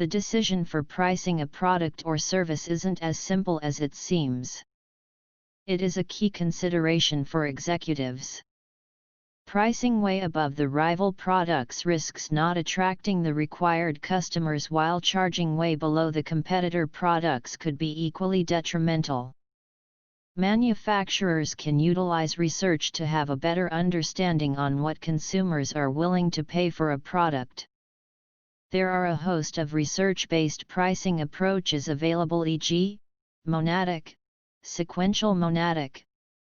The decision for pricing a product or service isn't as simple as it seems. It is a key consideration for executives. Pricing way above the rival products risks not attracting the required customers, while charging way below the competitor products could be equally detrimental. Manufacturers can utilize research to have a better understanding on what consumers are willing to pay for a product. There are a host of research-based pricing approaches available, e.g., monadic, sequential monadic,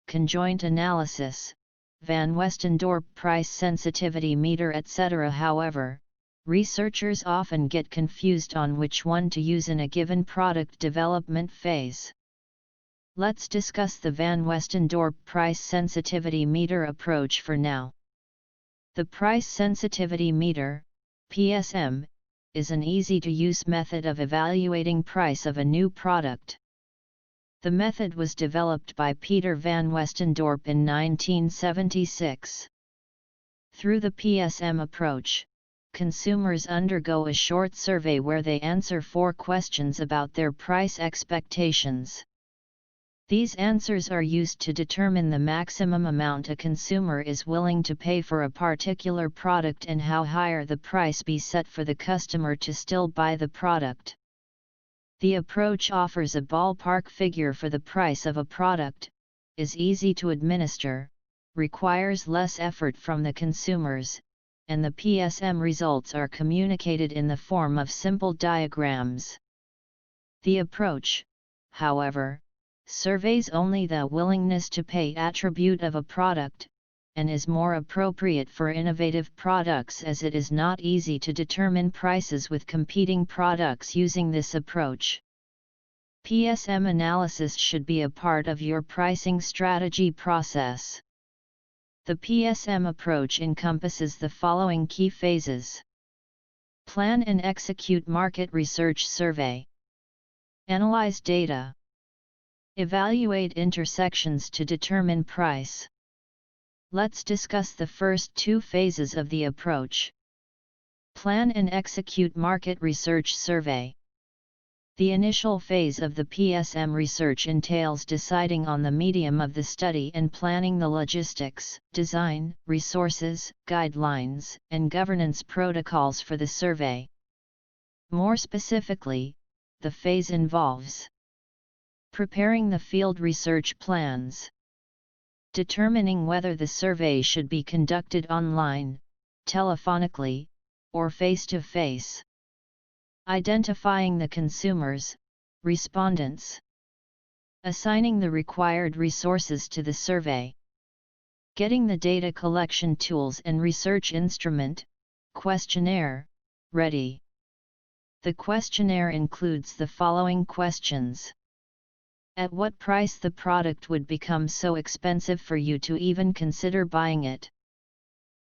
conjoint analysis, Van Westendorp Price Sensitivity Meter, etc. However, researchers often get confused on which one to use in a given product development phase. Let's discuss the Van Westendorp Price Sensitivity Meter approach for now. The Price Sensitivity Meter, PSM, is an easy-to-use method of evaluating price of a new product. The method was developed by Peter Van Westendorp in 1976. Through the PSM approach, consumers undergo a short survey where they answer 4 questions about their price expectations. These answers are used to determine the maximum amount a consumer is willing to pay for a particular product and how higher the price be set for the customer to still buy the product. The approach offers a ballpark figure for the price of a product, is easy to administer, requires less effort from the consumers, and the PSM results are communicated in the form of simple diagrams. The approach, however, surveys only the willingness to pay attribute of a product, and is more appropriate for innovative products as it is not easy to determine prices with competing products using this approach. PSM analysis should be a part of your pricing strategy process. The PSM approach encompasses the following key phases: plan and execute market research survey, analyze data, evaluate intersections to determine price. Let's discuss the first 2 phases of the approach. Plan and execute market research survey. The initial phase of the PSM research entails deciding on the medium of the study and planning the logistics, design, resources, guidelines, and governance protocols for the survey. More specifically, the phase involves preparing the field research plans, determining whether the survey should be conducted online, telephonically, or face-to-face, identifying the consumers, respondents, assigning the required resources to the survey, getting the data collection tools and research instrument, questionnaire, ready. The questionnaire includes the following questions: at what price the product would become so expensive for you to even consider buying it?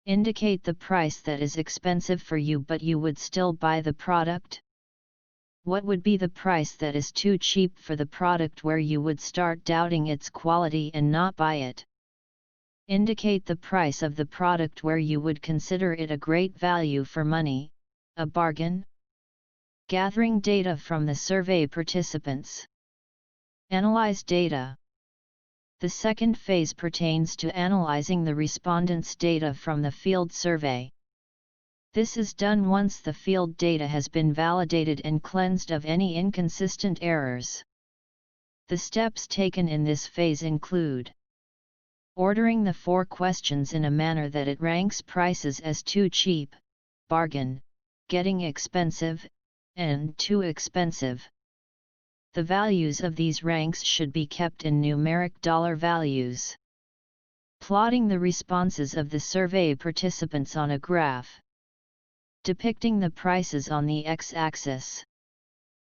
Indicate the price that is expensive for you but you would still buy the product. What would be the price that is too cheap for the product where you would start doubting its quality and not buy it? Indicate the price of the product where you would consider it a great value for money, a bargain. Gathering data from the survey participants. Analyze data. The second phase pertains to analyzing the respondents' data from the field survey. This is done once the field data has been validated and cleansed of any inconsistent errors. The steps taken in this phase include ordering the 4 questions in a manner that it ranks prices as too cheap, bargain, getting expensive, and too expensive. The values of these ranks should be kept in numeric dollar values. Plotting the responses of the survey participants on a graph. Depicting the prices on the x-axis.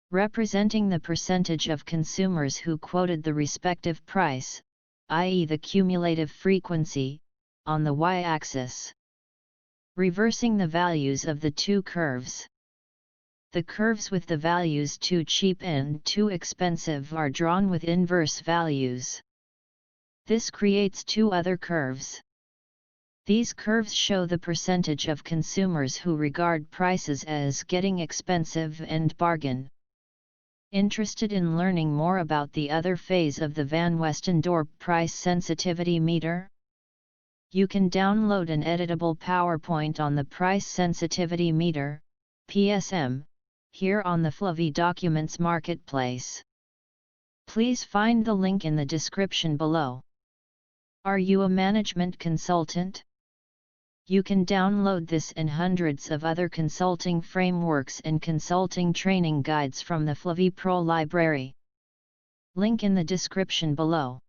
Representing the percentage of consumers who quoted the respective price, i.e. the cumulative frequency, on the y-axis. Reversing the values of the 2 curves. The curves with the values too cheap and too expensive are drawn with inverse values. This creates 2 other curves. These curves show the percentage of consumers who regard prices as getting expensive and bargain. Interested in learning more about the other phase of the Van Westendorp Price Sensitivity Meter? You can download an editable PowerPoint on the Price Sensitivity Meter, PSM, here on the Fluvi Documents Marketplace. Please find the link in the description below. Are you a management consultant? You can download this and hundreds of other consulting frameworks and consulting training guides from the Fluvi Pro library. Link in the description below.